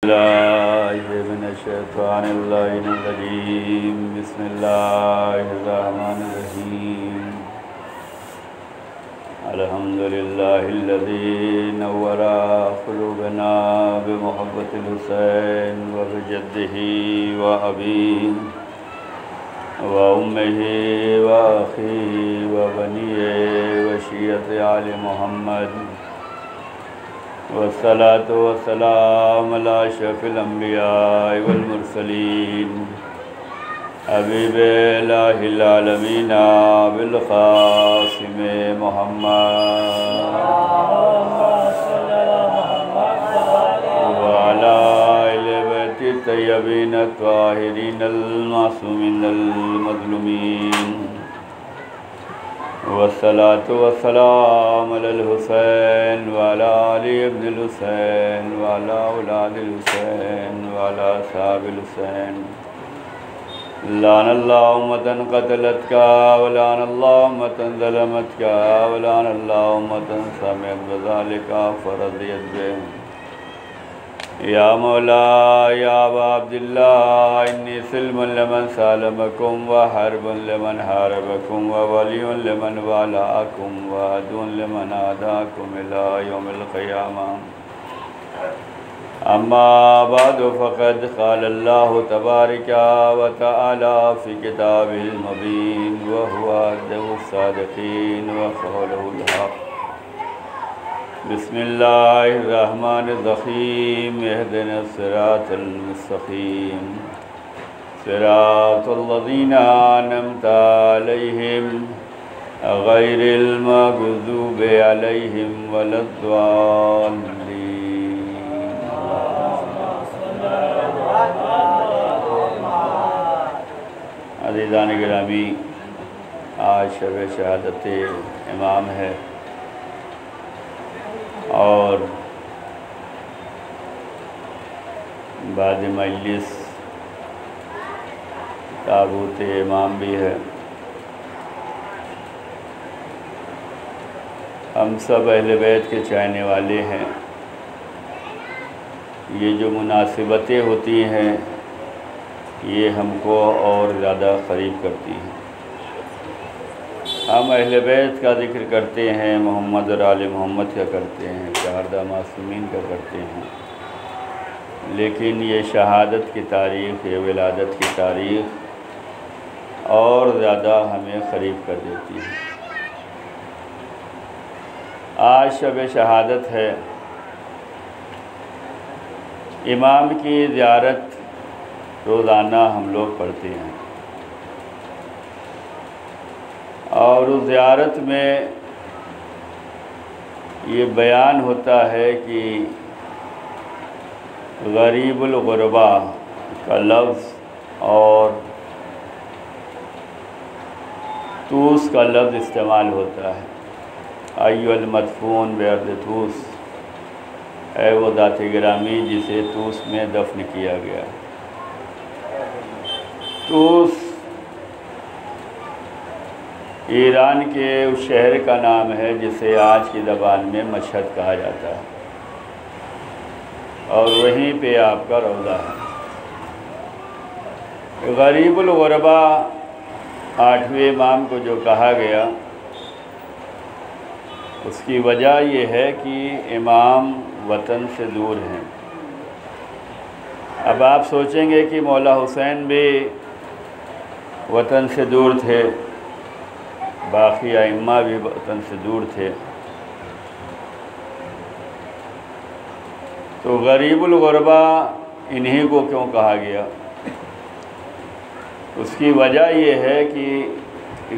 बिस्मिल्लाहिर्रहमानिर्रहीम। बिस्मिल्लाहिर्रहमानिर्रहीम। अल्हम्दुलिल्लाहिल्लज़ी नव्वरा क़ुलूबना बिमुहब्बतिल हुसैन व बिजद्दिही व अबीही व उम्मिही व अख़ीही व बनीही व शिय्यति आलि मुहम्मद वस्सलातु वस्सलाम अला अशरफिल अंबिया वल मुरसलीन हबीबिल आलमीन बिल क़ासिम मुहम्मद व अला अहलि बैति तय्यबीन ताहिरीन अल मासूमीन अल मज़लूमीन वस्सलातु वस्सलाम अलल हुसैन व अला अली इब्निल हुसैन व अला औलादिल हुसैन व अला असहाबिल हुसैन। लानल्लाहु उम्मतन क़तलतका व लानल्लाहु उम्मतन ज़लमतका व लानल्लाहु उम्मतन समिअत बिज़ालिका फ़रज़ियत बिही। या मौला या अबा अब्दिल्लाह इन्नी सिल्मुन लिमन सालमकुम व हर्बुन लिमन हारबकुम व वलियुन लिमन वालाकुम व अदुन लिमन आदाकुम इला यौमिल क़ियामह। अम्मा बअद फ़क़द क़ालल्लाहु तबारक व तआला फ़ी किताबिहिल मुबीन व हुवा अस्दक़ुस सादिक़ीन व क़ौलुहुल हक़। बिस्मिल्लाहिर्रहमानिर्रहीम। इहदिनस सिरातल मुस्तक़ीम सिरातल लज़ीना अनअमता अलैहिम गैरिल मग़ज़ूबि अलैहिम वलद्दाल्लीन। अज़ीज़ान गिरामी, आज शब शहादत इमाम है और बाद मजलिस ताबूत इमाम भी है। हम सब अहले बैत के चाहने वाले हैं। ये जो मुनासिबतें होती हैं ये हमको और ज़्यादा करीब करती हैं। हम अहले बैत का ज़िक्र करते हैं, मोहम्मद और आले मोहम्मद का करते हैं, शहादा मासूमीन का करते हैं, लेकिन ये शहादत की तारीख़, ये विलादत की तारीख़ और ज़्यादा हमें करीब कर देती है। आज शब शहादत है। इमाम की ज़ियारत रोज़ाना हम लोग पढ़ते हैं और उस ज़ियारत में ये बयान होता है कि गरीबुल गुरबा का लफ्ज़ और तूस का लफ्ज़ इस्तेमाल होता है। अय्युल मदफून बेअर्द तूस, ऐ वो ज़ात गिरामी जिसे तूस में दफन किया गया। तूस ईरान के उस शहर का नाम है जिसे आज की ज़बान में मशहद कहा जाता है और वहीं पे आपका रौज़ा है। गरीबुल गुरबा 8वें इमाम को जो कहा गया उसकी वजह ये है कि इमाम वतन से दूर हैं। अब आप सोचेंगे कि मौला हुसैन भी वतन से दूर थे, बाकी अइम्मा भी वतन से दूर थे, तो गरीबुल गुरबा इन्हीं को क्यों कहा गया? उसकी वजह ये है कि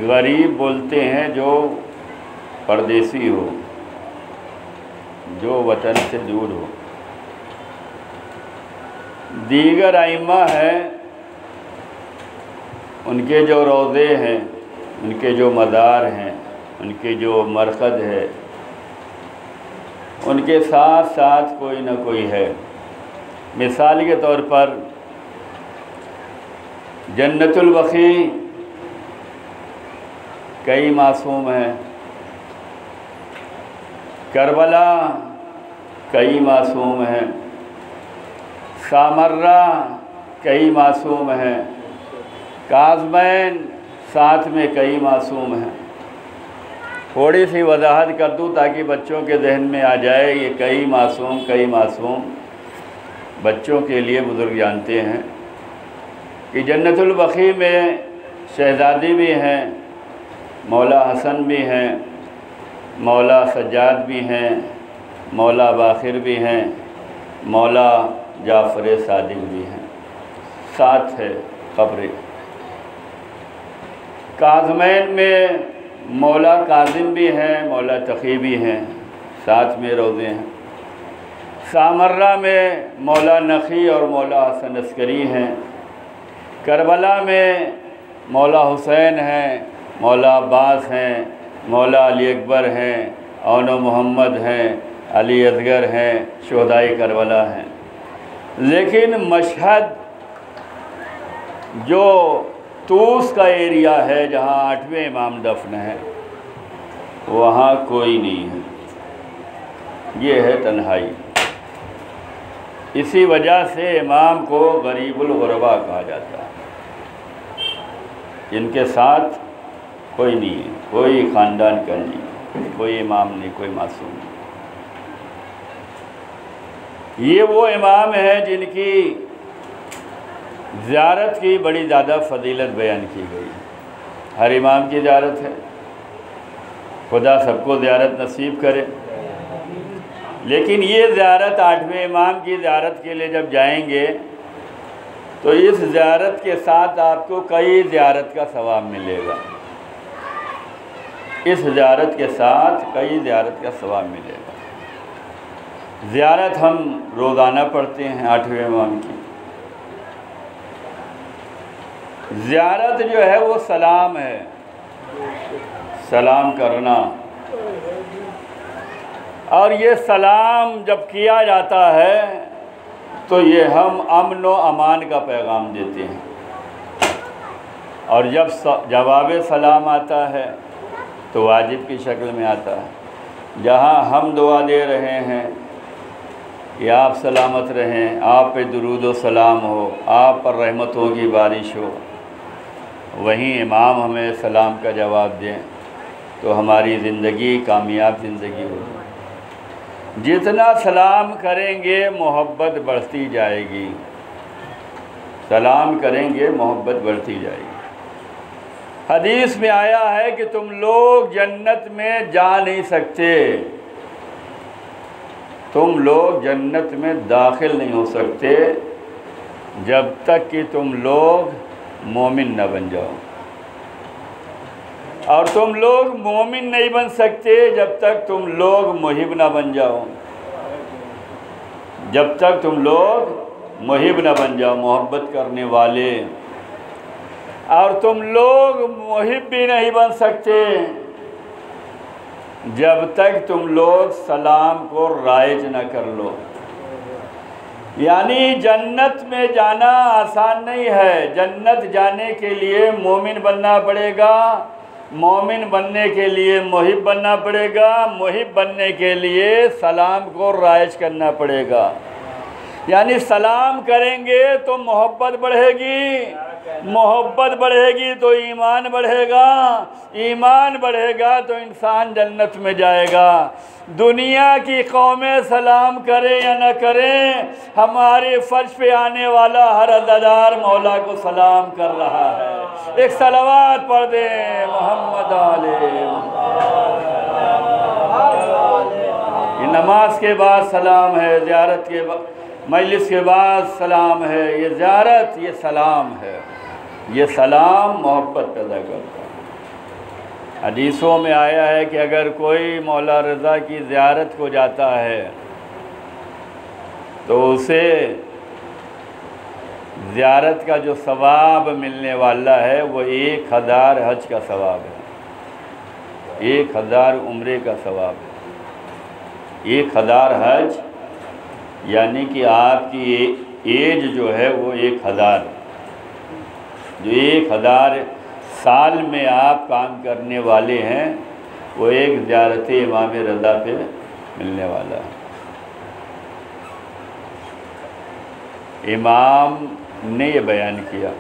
गरीब बोलते हैं जो परदेसी हो, जो वतन से दूर हो। दीगर अइम्मा हैं, उनके जो रोज़े हैं, उनके जो मज़ार हैं, उनके जो मरकज़ है, उनके साथ साथ कोई न कोई है। मिसाल के तौर पर जन्नतुल बक़ी कई मासूम हैं, करबला कई मासूम हैं, सामर्रा कई मासूम हैं, काज़मैन साथ में कई मासूम हैं। थोड़ी सी वजाहत कर दूँ ताकि बच्चों के जहन में आ जाए, ये कई मासूम बच्चों के लिए बुज़ुर्ग जानते हैं कि जन्नतुल बक़ी में शहज़ादी भी हैं, मौला हसन भी हैं, मौला सज्जाद भी हैं, मौला बाखिर भी हैं, मौला जाफ़र सादिक भी हैं, साथ है क़ब्र। काज़मैन में मौला काज़िम भी हैं, मौला तक़ी भी हैं, साथ में रोज़े हैं। सामर्रा में मौला नक़ी और मौला हसन अस्करी हैं। करबला में मौला हुसैन हैं, मौला अब्बास हैं, मौला अली अकबर हैं, औनो मोहम्मद हैं, अली असगर हैं, शोहदाए करबला हैं। लेकिन मशहद जो तूस का एरिया है जहाँ 8वें इमाम दफन है, वहाँ कोई नहीं है। ये है तन्हाई। इसी वजह से इमाम को गरीबुल गुरबा कहा जाता है। इनके साथ कोई नहीं है, कोई ख़ानदान का नहीं, कोई इमाम नहीं, कोई मासूम नहीं। ये वो इमाम हैं जिनकी ज़ियारत की बड़ी ज़्यादा फ़जीलत बयान की गई है। हर इमाम की ज़ियारत है, खुदा सबको ज़ियारत नसीब करे। लेकिन ये ज़ियारत 8वें इमाम की ज़ियारत के लिए जब जाएंगे तो इस ज़ियारत के साथ आपको कई ज़ियारत का सवाब मिलेगा। इस ज़ियारत के साथ कई ज़ियारत का सवाब मिलेगा। ज़ियारत हम रोज़ाना पढ़ते हैं 8वें इमाम की। ज़ियारत जो है वो सलाम है, सलाम करना। और ये सलाम जब किया जाता है तो ये हम अमन व अमान का पैगाम देते हैं। और जब जवाब सलाम आता है तो वाजिब की शक्ल में आता है। जहाँ हम दुआ दे रहे हैं कि आप सलामत रहें, आप पे दुरूद व सलाम हो, आप पर रहमतों की बारिश हो, वहीं इमाम हमें सलाम का जवाब दें तो हमारी ज़िंदगी कामयाब ज़िंदगी होगी। जितना सलाम करेंगे मोहब्बत बढ़ती जाएगी, सलाम करेंगे मोहब्बत बढ़ती जाएगी। हदीस में आया है कि तुम लोग जन्नत में जा नहीं सकते, तुम लोग जन्नत में दाखिल नहीं हो सकते जब तक कि तुम लोग मोमिन न बन जाओ। और तुम लोग मोमिन नहीं बन सकते जब तक तुम लोग मुहिब ना बन जाओ। जब तक तुम लोग मुहिब ना बन जाओ, मोहब्बत करने वाले। और तुम लोग मुहिब भी नहीं बन सकते जब तक तुम लोग सलाम को राइज न कर लो। यानी जन्नत में जाना आसान नहीं है। जन्नत जाने के लिए मोमिन बनना पड़ेगा, मोमिन बनने के लिए मुहिब बनना पड़ेगा, मुहिब बनने के लिए सलाम को राइज करना पड़ेगा। यानी सलाम करेंगे तो मोहब्बत बढ़ेगी, मोहब्बत बढ़ेगी तो ईमान बढ़ेगा, ईमान बढ़ेगा तो इंसान जन्नत में जाएगा। दुनिया की कौमें सलाम करें या न करें, हमारे फर्श पे आने वाला हर अज़ादार मौला को सलाम कर रहा है। एक सलावत पढ़ दे मोहम्मद आले। ये नमाज के बाद सलाम है, ज़ियारत के बाद, मजलिस के बाद सलाम है। ये ज़ियारत, ये सलाम है। ये सलाम मोहब्बत पैदा करता है। हदीसों में आया है कि अगर कोई मौला रज़ा की ज़ियारत को जाता है तो उसे ज़ियारत का जो सवाब मिलने वाला है वो 1000 हज का सवाब है, 1000 उम्रे का सवाब है। 1000 हज यानी कि आपकी एज जो है वो 1000, जो 1000 साल में आप काम करने वाले हैं वो एक ज़ियारत इमाम रज़ा पे मिलने वाला है। इमाम ने ये बयान किया।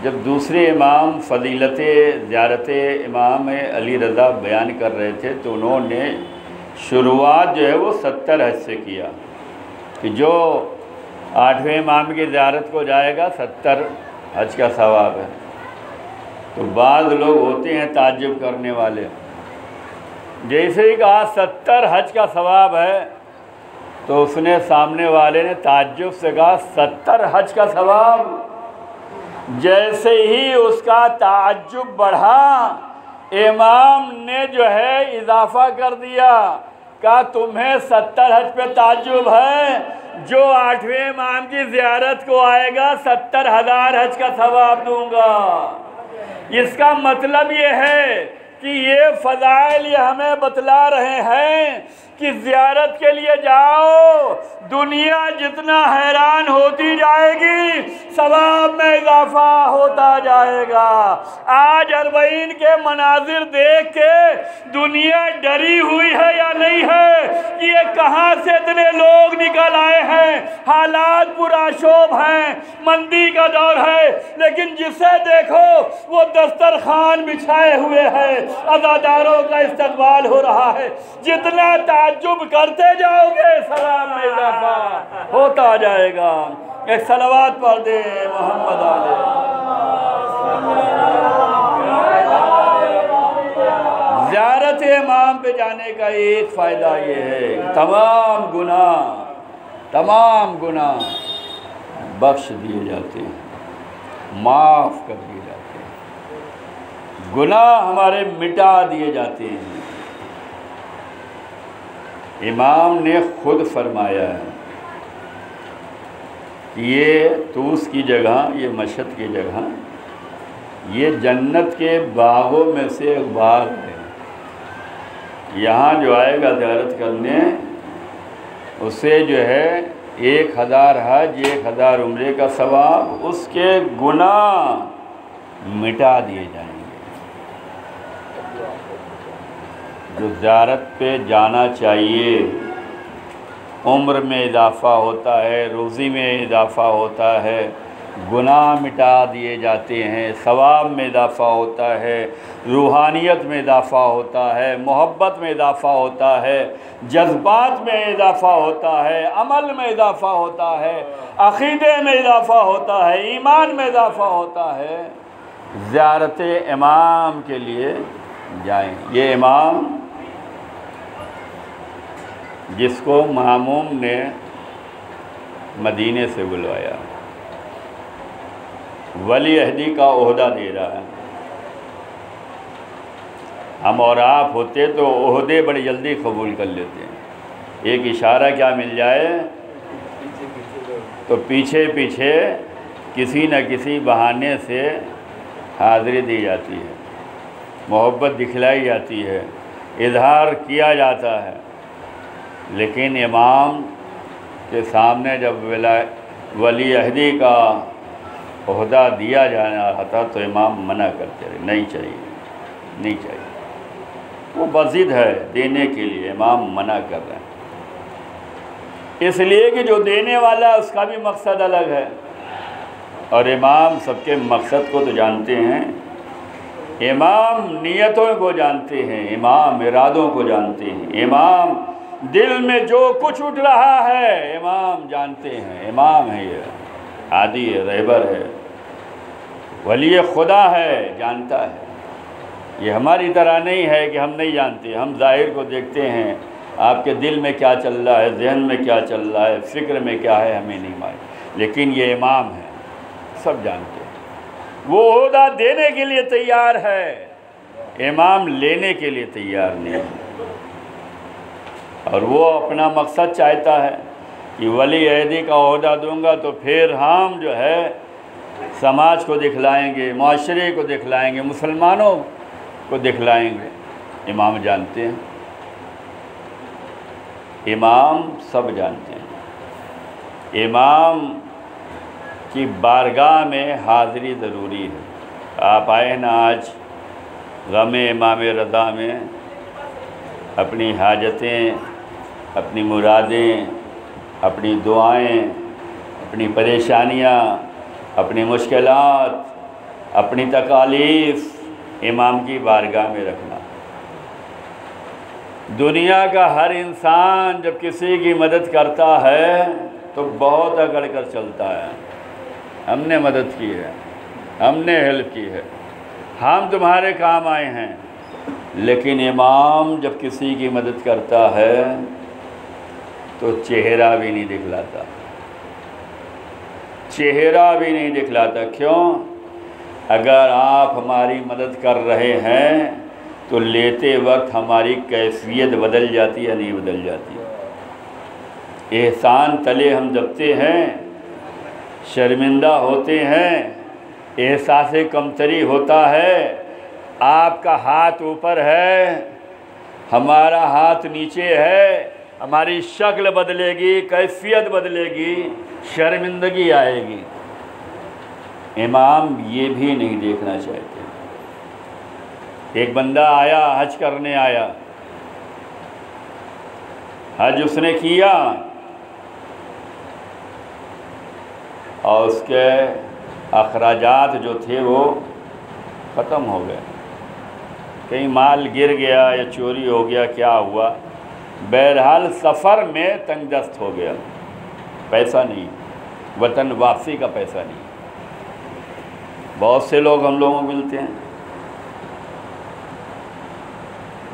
जब दूसरे इमाम फ़जीलत ज़ियारत इमाम अली रज़ा बयान कर रहे थे तो उन्होंने शुरुआत जो है वो 70 हज से किया कि जो 8वें इमाम की ज़ियारत को जाएगा 70 हज का सवाब है। तो बाद लोग होते हैं ताज्जुब करने वाले, जैसे ही कहा 70 हज का सवाब है तो उसने सामने वाले ने ताज्जुब से कहा 70 हज का सवाब। जैसे ही उसका ताज्जुब बढ़ा, इमाम ने जो है इजाफा कर दिया, कहा तुम्हें 70 हज पे ताज्जुब है, जो 8वें इमाम की ज़ियारत को आएगा 70,000 हज का सवाब दूंगा। इसका मतलब ये है कि ये फ़ज़ाइल ये हमें बतला रहे हैं कि ज़ियारत के लिए जाओ, दुनिया जितना हैरान होती जाएगी सवाब में इजाफा होता जाएगा। आज अरबईन के मनाजिर देख के दुनिया डरी हुई है या नहीं है कि ये कहाँ से इतने लोग निकल आए हैं। हालात पुराशोभ हैं, मंदी का दौर है, लेकिन जिसे देखो वो दस्तरखान बिछाए हुए है, अज़ादारों का इस्तकबाल हो रहा है। जितना ताज्जुब करते जाओगे सलाम में इजाफा होता जाएगा। एक सलवात पढ़ दे मोहम्मद आले। ज़ियारत इमाम पे जाने का एक फ़ायदा ये है, तमाम गुनाह बख्श दिए जाते हैं, माफ़ कर दिए जाते हैं, गुनाह हमारे मिटा दिए जाते हैं। इमाम ने खुद फरमाया है कि ये तूस की जगह, ये मशहद की जगह, ये जन्नत के बागों में से एक बाग है। यहाँ जो आएगा ज़ियारत करने उसे जो है 1000 हज 1000 उम्रे का सवाब, उसके गुनाह मिटा दिए जाएंगे। जो ज़ियारत पे जाना चाहिए, उम्र में इजाफ़ा होता है, रोज़ी में इजाफ़ा होता है, गुनाह मिटा दिए जाते हैं, सवाब में इजाफ़ा होता है, रूहानियत में इजाफ़ा होता है, मोहब्बत में इजाफ़ा होता है, जज्बात में इजाफ़ा होता है, अमल में इजाफ़ा होता है, अक़ीदे में इजाफ़ा होता है, ईमान में इजाफ़ा होता है। ज़ियारत इमाम के लिए जाएं। ये इमाम जिसको मामूम ने मदीने से बुलवाया, वली अहदी का ओहदा दे रहा है। हम और आप होते तो ओहदे बड़ी जल्दी कबूल कर लेते हैं। एक इशारा क्या मिल जाए तो पीछे पीछे किसी न किसी बहाने से हाज़िरी दी जाती है, मोहब्बत दिखलाई जाती है, इजहार किया जाता है। लेकिन इमाम के सामने जब वली अहदी का ओहदा दिया जाना था तो इमाम मना करते रहे, नहीं चाहिए, नहीं चाहिए। वो बज़िद है देने के लिए, इमाम मना कर रहे हैं, इसलिए कि जो देने वाला है उसका भी मकसद अलग है। और इमाम सबके मकसद को तो जानते हैं, इमाम नियतों को जानते हैं, इमाम इरादों को जानते हैं, इमाम दिल में जो कुछ उठ रहा है इमाम जानते हैं। इमाम है, ये आदि है, रहबर है, वली खुदा है, जानता है। ये हमारी तरह नहीं है कि हम नहीं जानते, हम ज़ाहिर को देखते हैं, आपके दिल में क्या चल रहा है, जहन में क्या चल रहा है, फ़िक्र में क्या है, हमें नहीं मालूम। लेकिन ये इमाम है, सब जानते हैं। वो ओहदा देने के लिए तैयार है, इमाम लेने के लिए तैयार नहीं है। और वो अपना मकसद चाहता है कि वली अहदी का ओहदा दूंगा तो फिर हम जो है समाज को दिखलाएंगे, माशरे को दिखलाएंगे, मुसलमानों को दिखलाएंगे। इमाम जानते हैं, इमाम सब जानते हैं। इमाम की बारगाह में हाज़िरी ज़रूरी है। आप आए ना आज गम इमाम रज़ा में, अपनी हाजतें, अपनी मुरादें अपनी दुआएं, अपनी परेशानियां, अपनी मुश्किलात, अपनी तकालीफ इमाम की बारगाह में रखना। दुनिया का हर इंसान जब किसी की मदद करता है तो बहुत अकड़ कर चलता है, हमने मदद की है, हमने हेल्प की है, हम तुम्हारे काम आए हैं। लेकिन इमाम जब किसी की मदद करता है तो चेहरा भी नहीं दिखलाता, चेहरा भी नहीं दिखलाता। क्यों? अगर आप हमारी मदद कर रहे हैं तो लेते वक्त हमारी कैफियत बदल जाती है, नहीं बदल जाती। एहसान तले हम दबते हैं, शर्मिंदा होते हैं, एहसास कमतरी होता है। आपका हाथ ऊपर है, हमारा हाथ नीचे है, हमारी शक्ल बदलेगी, कैफियत बदलेगी, शर्मिंदगी आएगी। इमाम ये भी नहीं देखना चाहते। एक बंदा आया, हज करने आया, हज उसने किया और उसके अखराजात जो थे वो ख़त्म हो गए। कहीं माल गिर गया या चोरी हो गया, क्या हुआ, बहरहाल सफ़र में तंगदस्त हो गया, पैसा नहीं, वतन वापसी का पैसा नहीं। बहुत से लोग हम लोगों को मिलते हैं,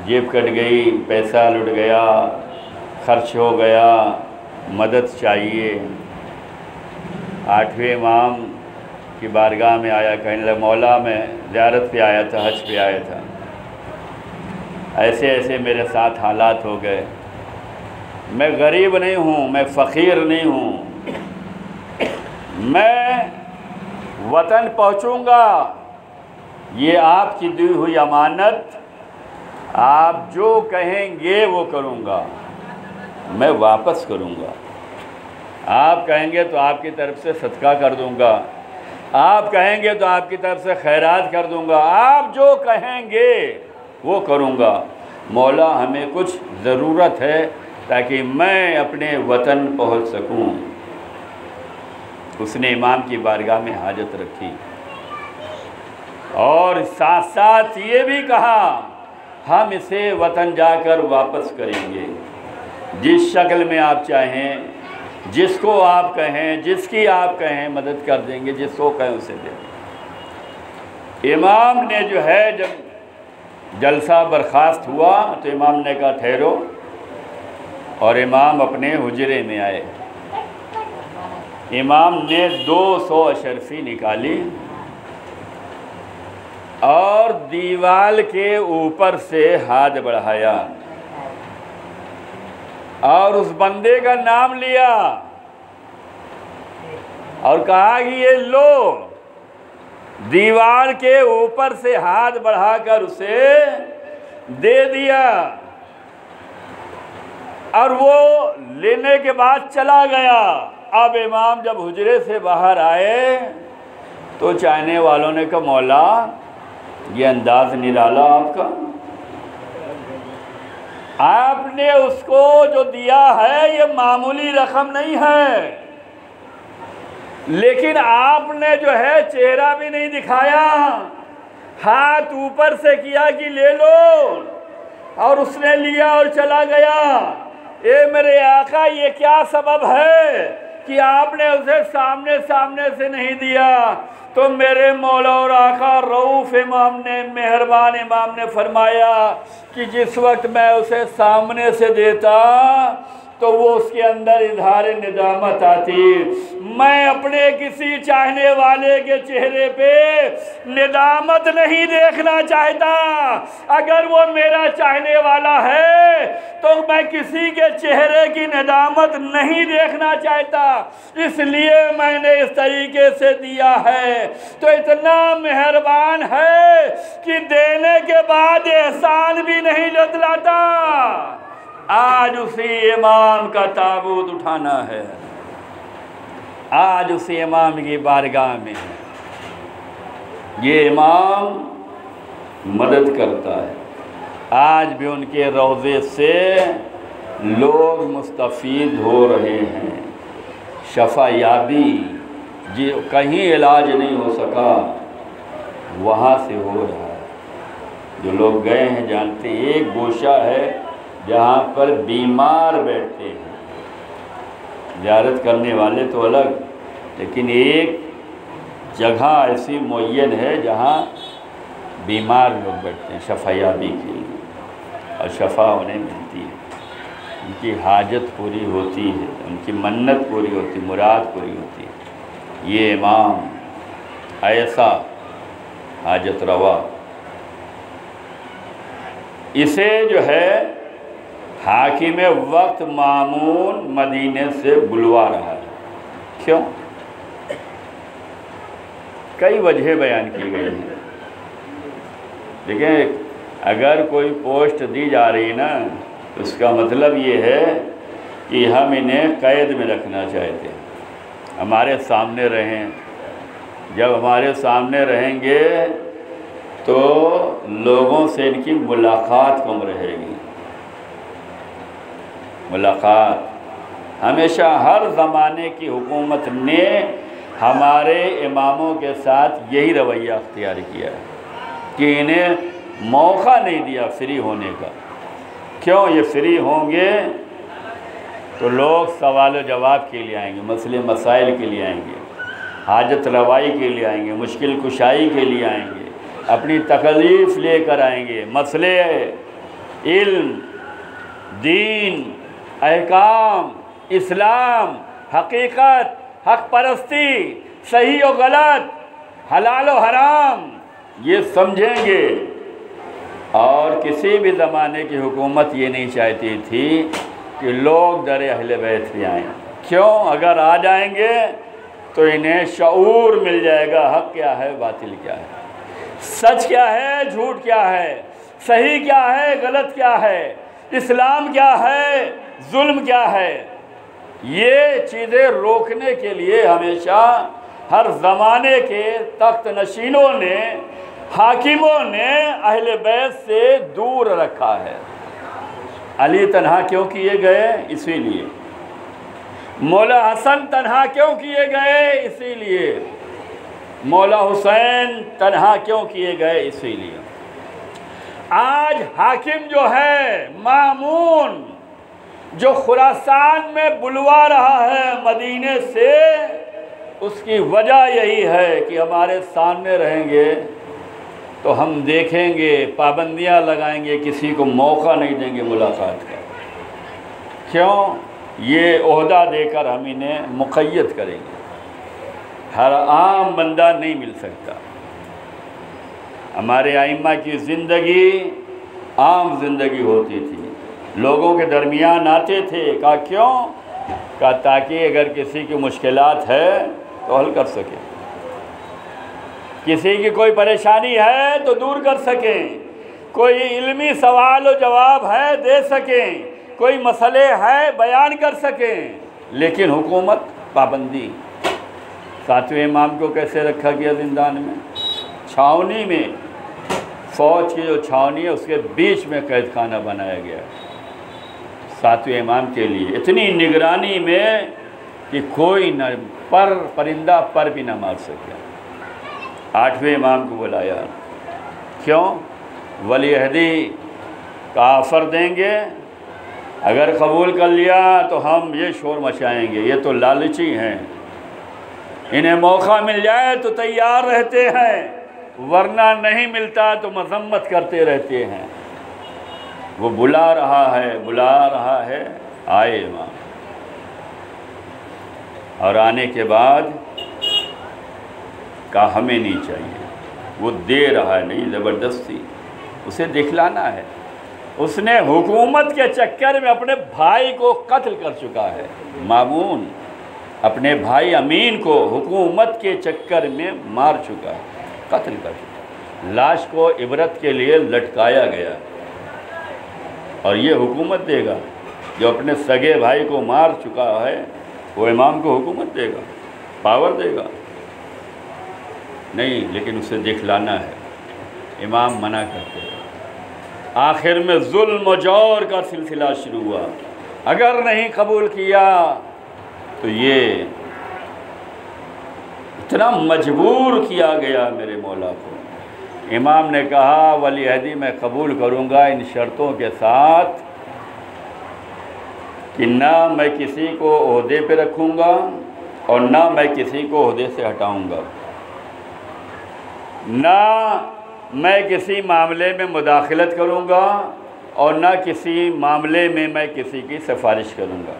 जेब कट गई, पैसा लुट गया, खर्च हो गया, मदद चाहिए। 8वें इमाम की बारगाह में आया, कहने लगा मौला मैं ज़ियारत पे आया था, हज पे आया था, ऐसे ऐसे मेरे साथ हालात हो गए, मैं गरीब नहीं हूँ, मैं फ़कीर नहीं हूँ, मैं वतन पहुँचूँगा, ये आपकी दी हुई अमानत, आप जो कहेंगे वो करूँगा, मैं वापस करूँगा। आप कहेंगे तो आपकी तरफ से सदका कर दूँगा, आप कहेंगे तो आपकी तरफ से खैरात कर दूँगा, आप जो कहेंगे वो करूँगा। मौला हमें कुछ ज़रूरत है ताकि मैं अपने वतन पहुँच सकूँ। उसने इमाम की बारगाह में हाजत रखी और साथ साथ ये भी कहा हम इसे वतन जाकर वापस करेंगे, जिस शक्ल में आप चाहें, जिसको आप कहें, जिसकी आप कहें मदद कर देंगे, जिसको कहें उसे दें। इमाम ने जो है जब जलसा बर्खास्त हुआ तो इमाम ने कहा ठहरो, और इमाम अपने हुजरे में आए। इमाम ने 200 अशरफी निकाली और दीवार के ऊपर से हाथ बढ़ाया और उस बंदे का नाम लिया और कहा कि ये लो। दीवार के ऊपर से हाथ बढ़ाकर उसे दे दिया और वो लेने के बाद चला गया। अब इमाम जब हुजरे से बाहर आए तो चाहने वालों ने कहा मौला ये अंदाज निराला आपका, आपने उसको जो दिया है ये मामूली रकम नहीं है, लेकिन आपने जो है चेहरा भी नहीं दिखाया, हाथ ऊपर से किया कि ले लो और उसने लिया और चला गया। ये मेरे आका ये क्या सबब है कि आपने उसे सामने सामने से नहीं दिया? तो मेरे मौला और आका रऊफ़ इमाम ने, मेहरबान इमाम ने फरमाया कि जिस वक्त मैं उसे सामने से देता तो वो उसके अंदर इज़हार निदामत आती। मैं अपने किसी चाहने वाले के चेहरे पे निदामत नहीं देखना चाहता। अगर वो मेरा चाहने वाला है तो मैं किसी के चेहरे की निदामत नहीं देखना चाहता, इसलिए मैंने इस तरीके से दिया है। तो इतना मेहरबान है कि देने के बाद एहसान भी नहीं जतलाता। आज उसी इमाम का ताबूत उठाना है, आज उसी इमाम की बारगाह में ये इमाम मदद करता है। आज भी उनके रोज़े से लोग मुस्तफ़ीद हो रहे हैं, शफा याबी जो कहीं इलाज नहीं हो सका वहाँ से हो रहा है। जो लोग गए हैं जानते हैं, एक गोशा है जहाँ पर बीमार बैठते हैं, ज़ियारत करने वाले तो अलग, लेकिन एक जगह ऐसी मुअय्यन है जहाँ बीमार लोग बैठते हैं शफायाबी के लिए, और शफा उन्हें मिलती है, उनकी हाजत पूरी होती है, उनकी मन्नत पूरी होती है, मुराद पूरी होती है। ये इमाम ऐसा हाजत रवा, इसे जो है हाकिम वक्त मामून मदीने से बुलवा रहा है। क्यों? कई वजह बयान की गई हैं। देखिए, अगर कोई पोस्ट दी जा रही है ना, तो उसका मतलब ये है कि हम इन्हें कैद में रखना चाहते हैं, हमारे सामने रहें। जब हमारे सामने रहेंगे तो लोगों से इनकी मुलाकात कम रहेगी। मुलाकात हमेशा हर ज़माने की हुकूमत ने हमारे इमामों के साथ यही रवैया अख्तियार किया है कि इन्हें मौका नहीं दिया फ्री होने का। क्यों? ये फ्री होंगे तो लोग सवाल जवाब के लिए आएंगे, मसले मसाइल के लिए आएंगे, हाजत रवाई के लिए आएंगे, मुश्किल कुशाई के लिए आएंगे, अपनी तकलीफ़ लेकर आएंगे, मसले इल्म, दीन, अहकाम, इस्लाम, हकीकत, हक परस्ती, सही और गलत, हलाल और हराम, ये समझेंगे। और किसी भी ज़माने की हुकूमत ये नहीं चाहती थी कि लोग दर अहले बैत भी आएँ। क्यों? अगर आ जाएंगे तो इन्हें शऊर मिल जाएगा, हक़ क्या है, बातिल क्या है, सच क्या है, झूठ क्या है, सही क्या है, गलत क्या है, इस्लाम क्या है, जुल्म क्या है। ये चीज़ें रोकने के लिए हमेशा हर ज़माने के तख्त नशीनों ने, हाकिमों ने अहले बैत से दूर रखा है। अली तन्हा क्यों किए गए? इसीलिए। मौला हसन तन्हा क्यों किए गए? इसीलिए। मौला हुसैन तन्हा क्यों किए गए? इसीलिए। आज हाकिम जो है मामून, जो खुरासान में बुलवा रहा है मदीने से, उसकी वजह यही है कि हमारे सामने रहेंगे तो हम देखेंगे, पाबंदियां लगाएंगे, किसी को मौका नहीं देंगे मुलाकात का। क्यों? ये ओहदा देकर हम इन्हें मुक़य्यद करेंगे। हर आम बंदा नहीं मिल सकता। हमारे आइम्मा की ज़िंदगी आम ज़िंदगी होती थी, लोगों के दरमियान आते थे। कहा क्यों? कहा ताकि अगर किसी की मुश्किलात है तो हल कर सकें, किसी की कोई परेशानी है तो दूर कर सकें, कोई इल्मी सवाल और जवाब है दे सकें, कोई मसले है बयान कर सकें। लेकिन हुकूमत पाबंदी। सातवें इमाम को कैसे रखा गया? ज़िंदान में, छावनी में, फ़ौज की जो छावनी है उसके बीच में कैद खाना बनाया गया सातवें इमाम के लिए, इतनी निगरानी में कि कोई न परिंदा पर भी ना मार सके। आठवें इमाम को बुलाया। क्यों? वली अहदी का ऑफ़र देंगे, अगर कबूल कर लिया तो हम ये शोर मचाएंगे। ये तो लालची हैं, इन्हें मौका मिल जाए तो तैयार रहते हैं, वरना नहीं मिलता तो मजम्मत करते रहते हैं। वो बुला रहा है, आए इमाम। और आने के बाद कहा हमें नहीं चाहिए, वो दे रहा है, नहीं ज़बरदस्ती उसे दिखलाना है। उसने हुकूमत के चक्कर में अपने भाई को कत्ल कर चुका है। मामून अपने भाई अमीन को हुकूमत के चक्कर में मार चुका है, कत्ल कर चुका। लाश को इबरत के लिए लटकाया गया। और ये हुकूमत देगा? जो अपने सगे भाई को मार चुका है वो इमाम को हुकूमत देगा, पावर देगा? नहीं, लेकिन उसे दिखलाना है। इमाम मना करते हैं। आखिर में जुल्म और जौर का सिलसिला शुरू हुआ। अगर नहीं कबूल किया तो ये इतना मजबूर किया गया मेरे मौला को। इमाम ने कहा वली अहदी मैं कबूल करूँगा इन शर्तों के साथ कि ना मैं किसी को ओहदे पे रखूँगा और ना मैं किसी को ओहदे से हटाऊँगा, ना मैं किसी मामले में मुदाखलत करूँगा और ना किसी मामले में मैं किसी की सिफारिश करूँगा।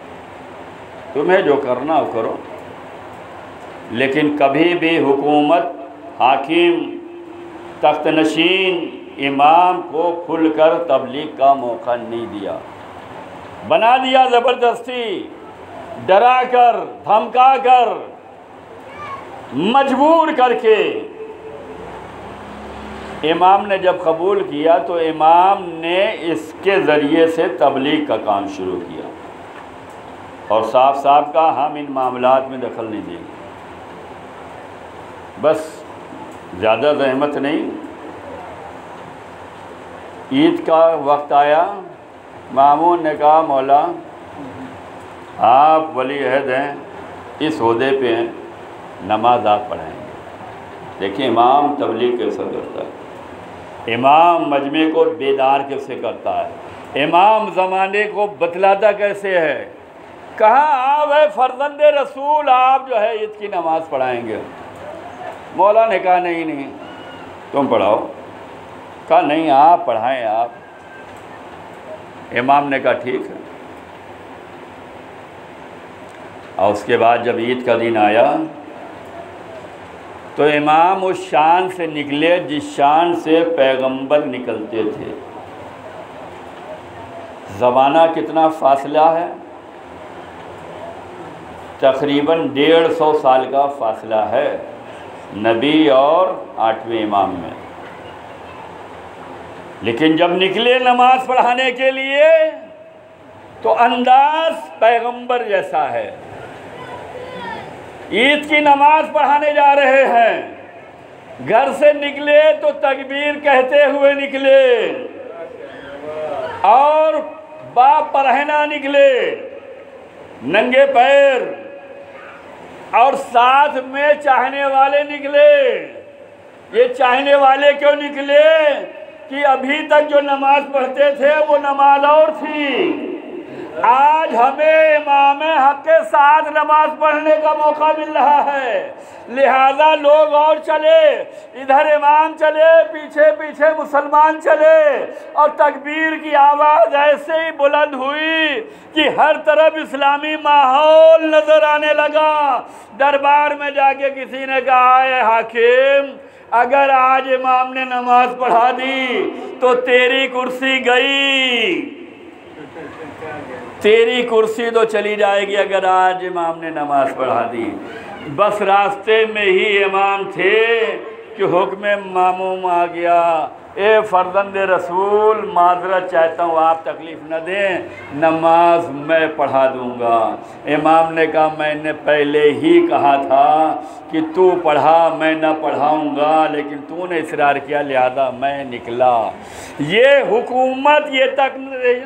तुम्हें जो करना हो करो, लेकिन कभी भी हुकूमत, हाकिम, तख्त नशीन इमाम को खुलकर तबलीग का मौका नहीं दिया, बना दिया ज़बरदस्ती, डरा कर, धमका कर, मजबूर करके। इमाम ने जब कबूल किया तो इमाम ने इसके ज़रिए से तबलीग का काम शुरू किया और साफ साफ कहा हम इन मामलात में दखल नहीं देंगे। बस ज़्यादा ज़हमत नहीं। ईद का वक्त आया, मामून ने कहा मौला आप वली अहद हैं, इस ओहदे पे हैं, नमाज आप पढ़ाएंगे। देखिए इमाम तबलीग कैसे करता है, इमाम मजमे को बेदार कैसे करता है, इमाम ज़माने को बतलाता कैसे है। कहा आप है फर्जंदे रसूल, आप जो है ईद की नमाज़ पढ़ाएंगे। मौला ने कहा नहीं नहीं तुम पढ़ाओ। कहा नहीं आप पढ़ाएं आप। इमाम ने कहा ठीक है। और उसके बाद जब ईद का दिन आया तो इमाम उस शान से निकले जिस शान से पैगंबर निकलते थे। ज़माना कितना फासला है, तकरीबन 150 साल का फासला है नबी और 8वें इमाम में। लेकिन जब निकले नमाज पढ़ाने के लिए तो अंदाज पैगंबर जैसा है। ईद की नमाज पढ़ाने जा रहे हैं, घर से निकले तो तकबीर कहते हुए निकले और बाप परहेना निकले, नंगे पैर, और साथ में चाहने वाले निकले। ये चाहने वाले क्यों निकले कि अभी तक जो नमाज पढ़ते थे वो नमाज और थी, आज हमें इमाम हक के साथ नमाज पढ़ने का मौका मिल रहा है, लिहाजा लोग और चले, इधर इमाम चले, पीछे पीछे मुसलमान चले। और तकबीर की आवाज़ ऐसे ही बुलंद हुई कि हर तरफ इस्लामी माहौल नज़र आने लगा। दरबार में जाके किसी ने कहा है हाकिम अगर आज इमाम ने नमाज पढ़ा दी तो तेरी कुर्सी गई, तेरी कुर्सी तो चली जाएगी अगर आज इमाम ने नमाज पढ़ा दी। बस रास्ते में ही इमाम थे कि हुक्म मामूम आ गया, ए फर्जंदे रसूल माजरत चाहता हूँ आप तकलीफ़ न दें, नमाज मैं पढ़ा दूँगा। इमाम ने कहा मैंने पहले ही कहा था कि तू पढ़ा, मैं न पढ़ाऊँगा, लेकिन तूने इसरार किया लिहाजा मैं निकला। ये हुकूमत, ये तख्त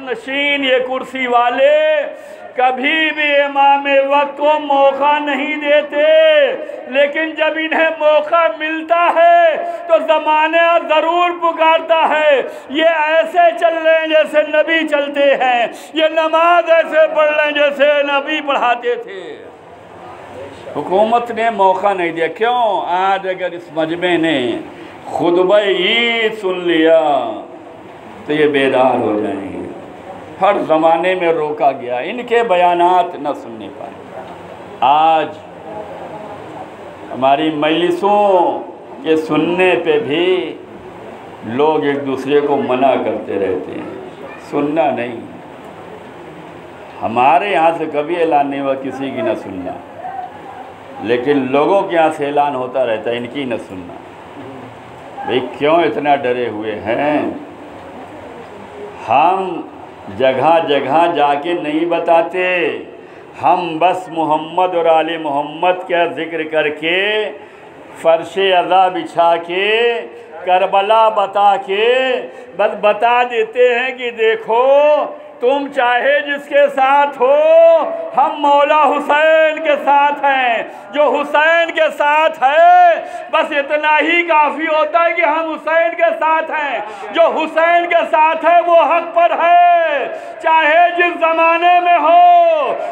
नशीन, ये कुर्सी वाले कभी भी इमाम वक्त को मौका नहीं देते, लेकिन जब इन्हें मौका मिलता है तो ज़माना ज़रूर पुकारता है ये ऐसे चल रहे हैं जैसे नबी चलते हैं, ये नमाज ऐसे पढ़ रहे हैं जैसे नबी पढ़ाते थे। हुकूमत ने मौका नहीं दिया। क्यों? आज अगर इस मजमे ने खुतबा ईद सुन लिया तो ये बेदार हो जाएंगे। हर ज़माने में रोका गया, इनके बयानात न सुनने पाए। आज हमारी मजलिसों के सुनने पे भी लोग एक दूसरे को मना करते रहते हैं, सुनना नहीं। हमारे यहाँ से कभी ऐलान नहीं हुआ किसी की न सुनना, लेकिन लोगों के यहाँ से ऐलान होता रहता है इनकी न सुनना। भाई क्यों इतना डरे हुए हैं? हम जगह जगह जाके नहीं बताते, हम बस मोहम्मद और आले मोहम्मद का ज़िक्र करके फ़र्श अज़ा बिछा के करबला बता के बस बता देते हैं कि देखो तुम चाहे जिसके साथ हो, हम मौला हुसैन के साथ हैं। जो हुसैन के साथ है बस इतना ही काफ़ी होता है कि हम हुसैन के साथ हैं। जो हुसैन के साथ है वो हक पर है, चाहे जिस ज़माने में हो,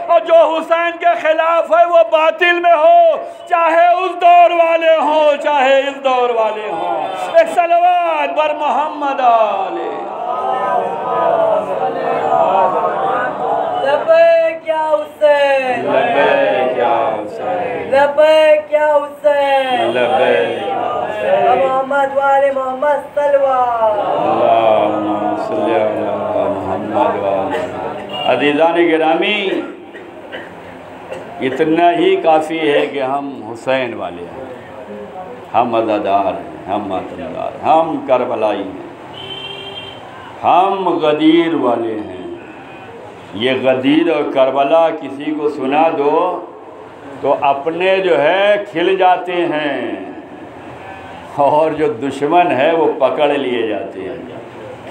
और जो हुसैन के खिलाफ है वो बातिल में हो, चाहे उस दौर वाले हों चाहे इस दौर वाले हों। एक सलवात बर मोहम्मद आले। लब्बैक या हुसैन, लब्बैक या हुसैन, लब्बैक या हुसैन, लब्बैक या हुसैन। मोहम्मद वाले मोहम्मद सल्लल्लाहु अलैहि वसल्लम। अज़ीज़ान गिरामी, इतना ही काफ़ी है कि हम हुसैन वाले हैं, हम अज़ादार हैं, हम मातमदार, हम करबलाई हैं, हम गदीर वाले हैं। ये गदीर और करबला किसी को सुना दो तो अपने जो है खिल जाते हैं, और जो दुश्मन है वो पकड़ लिए जाते हैं।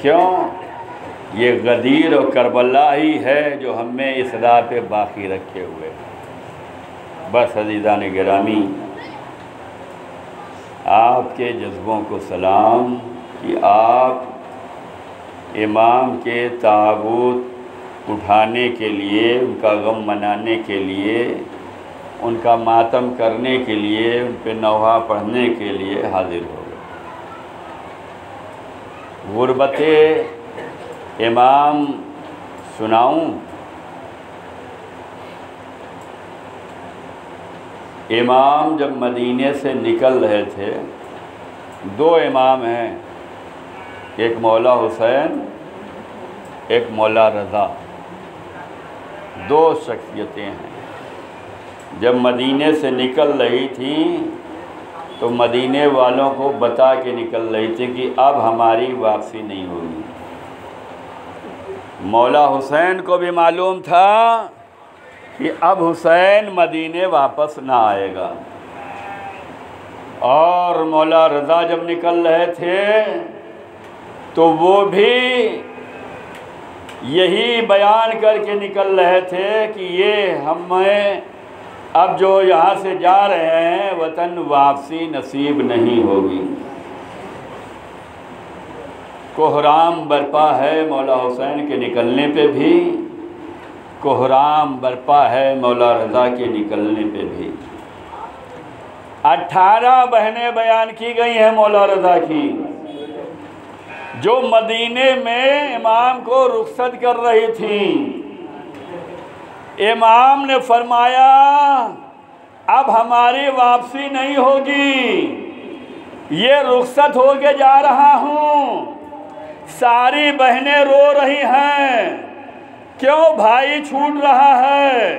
क्यों? ये गदीर और करबला ही है जो हमें इस राह पे बाकी रखे हुए। बस अज़ीज़ान गिरामी, आपके जज्बों को सलाम कि आप इमाम के ताबूत उठाने के लिए, उनका गम मनाने के लिए, उनका मातम करने के लिए, उन पे नौहा पढ़ने के लिए हाजिर हो गए। गुरबत इमाम सुनाऊं? इमाम जब मदीने से निकल रहे थे, दो इमाम हैं, एक मौला हुसैन, एक मौला रज़ा, दो शख्सियतें हैं। जब मदीने से निकल रही थी तो मदीने वालों को बता के निकल रही थी कि अब हमारी वापसी नहीं होगी। मौला हुसैन को भी मालूम था कि अब हुसैन मदीने वापस ना आएगा, और मौला रज़ा जब निकल रहे थे तो वो भी यही बयान करके निकल रहे थे कि ये हमें अब जो यहाँ से जा रहे हैं वतन वापसी नसीब नहीं होगी। कोहराम बरपा है मौला हुसैन के निकलने पे भी, कोहराम बरपा है मौला रज़ा के निकलने पे भी। 18 बहनें बयान की गई हैं मौला रज़ा की, जो मदीने में इमाम को रुखसत कर रही थी। इमाम ने फरमाया अब हमारी वापसी नहीं होगी, ये रुखसत होके जा रहा हूँ। सारी बहनें रो रही हैं, क्यों? भाई छूट रहा है,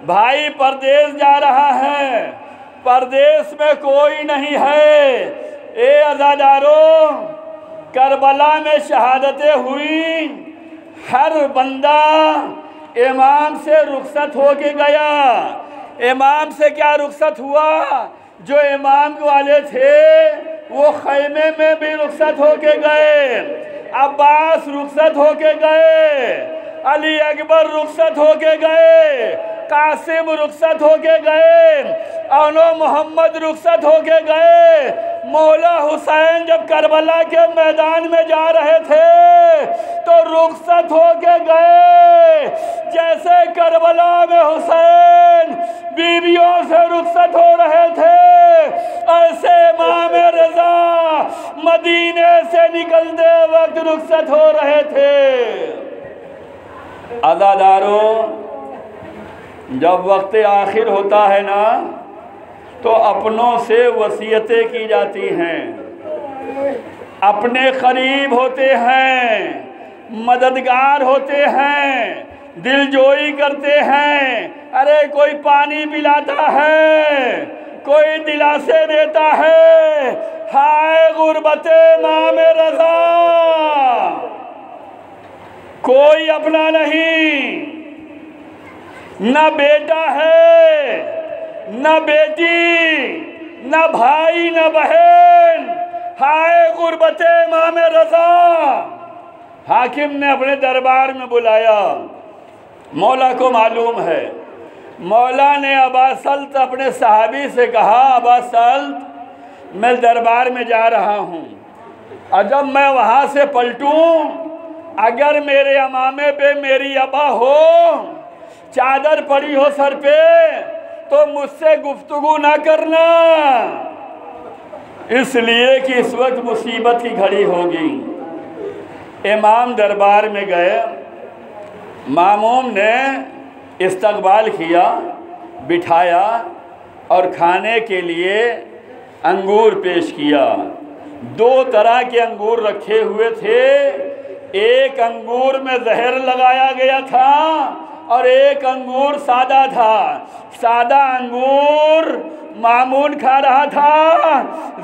भाई परदेश जा रहा है, परदेश में कोई नहीं है। ए अज़ादारों, करबला में शहादतें हुई, हर बंदा इमाम से रुखसत हो के गया। इमाम से क्या रुखसत हुआ? जो इमाम वाले थे वो खैमे में भी रुखसत हो के गए, अब्बास रुखसत हो के गए, अली अकबर रुखसत हो के गए, कासिम रुखसत हो के गए, औनो मोहम्मद रुखसत हो के गए। मौला हुसैन जब करबला के मैदान में जा रहे थे तो रुखसत हो के गए, जैसे करबला में हुसैन बीवियों से रुखसत हो रहे थे, ऐसे इमाम रज़ा मदीने से निकलते वक्त रुखसत हो रहे थे। अज़ादारों, जब वक्त आखिर होता है ना तो अपनों से वसीयतें की जाती हैं, अपने करीब होते हैं, मददगार होते हैं, दिलजोई करते हैं। अरे कोई पानी पिलाता है, कोई दिलासे देता है। हाय गुरबते इमाम रज़ा, कोई अपना नहीं, न बेटा है, न बेटी, न भाई, न बहन। हाय गुरबते इमाम रज़ा, हाकिम ने अपने दरबार में बुलाया। मौला को मालूम है। मौला ने अबा सल्त अपने सहाबी से कहा, अबा सल्त मैं दरबार में जा रहा हूँ, और जब मैं वहाँ से पलटूँ, अगर मेरे अमामे पे मेरी अबा हो, चादर पड़ी हो सर पे, तो मुझसे गुफ्तगू ना करना, इसलिए कि इस वक्त मुसीबत की घड़ी होगी। इमाम दरबार में गए। मामूम ने इस्तकबाल किया, बिठाया और खाने के लिए अंगूर पेश किया। 2 तरह के अंगूर रखे हुए थे। एक अंगूर में जहर लगाया गया था और एक अंगूर सादा था। सादा अंगूर मामून खा रहा था,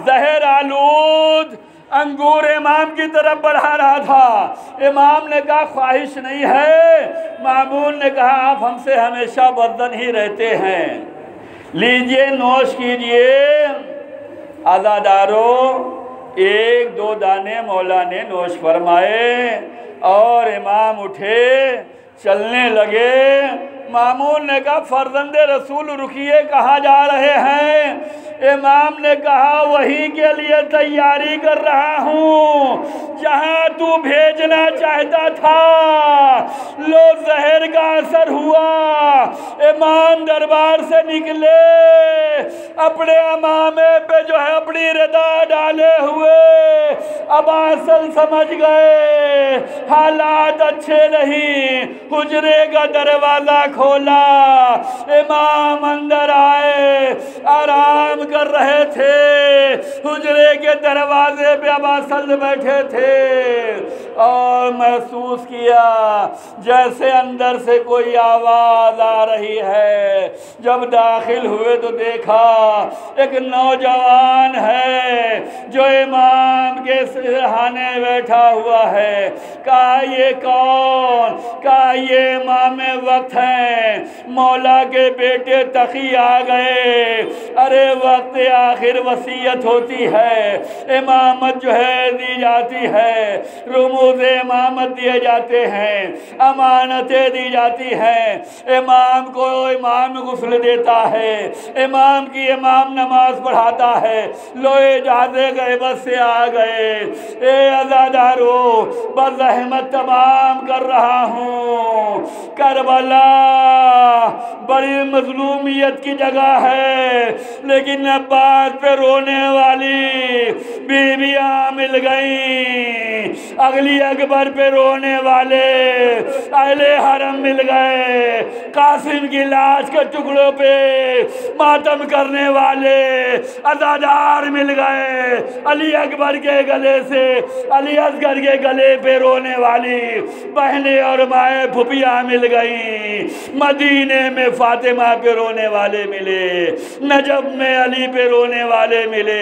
जहर आलूद अंगूर इमाम की तरफ बढ़ा रहा था। इमाम ने कहा ख्वाहिश नहीं है। मामून ने कहा आप हमसे हमेशा बर्दन ही रहते हैं, लीजिए नोश कीजिए। आज़ादारों, 1-2 दाने मौला ने नोश फरमाए और इमाम उठे, चलने लगे। मामून ने कहा फर्जंदे रसूल रुकिए, कहाँ जा रहे हैं? इमाम ने कहा वहीं के लिए तैयारी कर रहा हूँ जहाँ तू भेजना चाहता था। लो जहर का असर हुआ। इमाम दरबार से निकले, अपने अमामे पे जो है अपनी रदा डाले हुए। अब असल समझ गए हालात अच्छे नहीं। हुजरे का दरवाजा खोला, इमाम अंदर आए, आराम कर रहे थे। हुजरे के दरवाजे पे अबा सल्त बैठे थे और महसूस किया जैसे अंदर से कोई आवाज आ रही है। जब दाखिल हुए तो देखा एक नौजवान है जो इमाम के सिरहाने बैठा हुआ है। कहा ये कौन? कहा ये इमाम वक्त हैं, मौला के बेटे तकी आ गए। अरे वक्त आखिर वसीयत होती है, इमामत जो है दी जाती है, रुमूज़ इमामत दिए जाते हैं, अमानतें दी जाती हैं। इमाम को इमाम गुस्ल देता है, इमाम की इमाम नमाज पढ़ाता है। लोए जाते गए बस से आ गए। ए अज़ादारों, बस रहमत तमाम कर रहा हूँ। करबला बड़ी मजलूमियत की जगह है, लेकिन अब्बास पे रोने वाली बीवियां मिल गई। अगली अकबर पे रोने वाले अहले हरम मिल गए। कासिम की लाश के टुकड़ों पे मातम करने वाले अज़ादार मिल गए। अली अकबर के गले से अली असगर के गले पे रोने वाली बहनें और माएँ फुफियाँ मिल गई। मदीने में फातिमा पे रोने वाले मिले, नजब में अली पे रोने वाले मिले।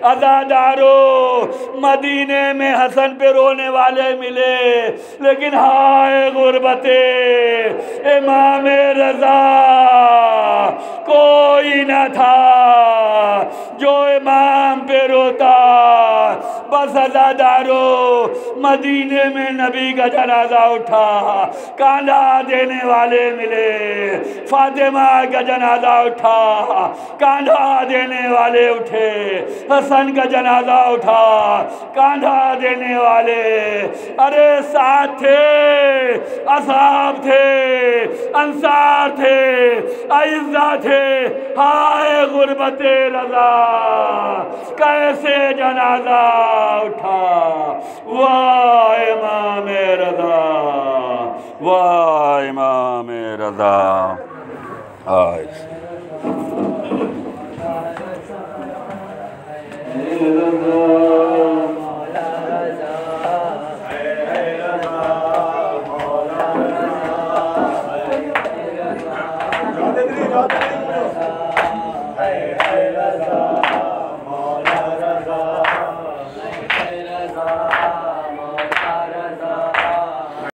अज़ादारों, मदीने में हसन पे रोने वाले मिले। लेकिन हाय गुर्बते, इमाम रज़ा कोई न था जो इमाम पे रोता। बस अज़ादारों, मदीने में नबी का जनाजा उठा, कांधा देने वाले मिले। फातिमा का जनाजा उठा, कांधा देने वाले उठे। हसन का जनाजा उठा, कांधा देने वाले। अरे साथ थे, असहाब थे, अंसार थे, अइज़्ज़ा थे। हाय गुर्बते रज़ा, कैसे जनाजा उठा। वाह इमाम रज़ा, वाह इमाम रज़ा।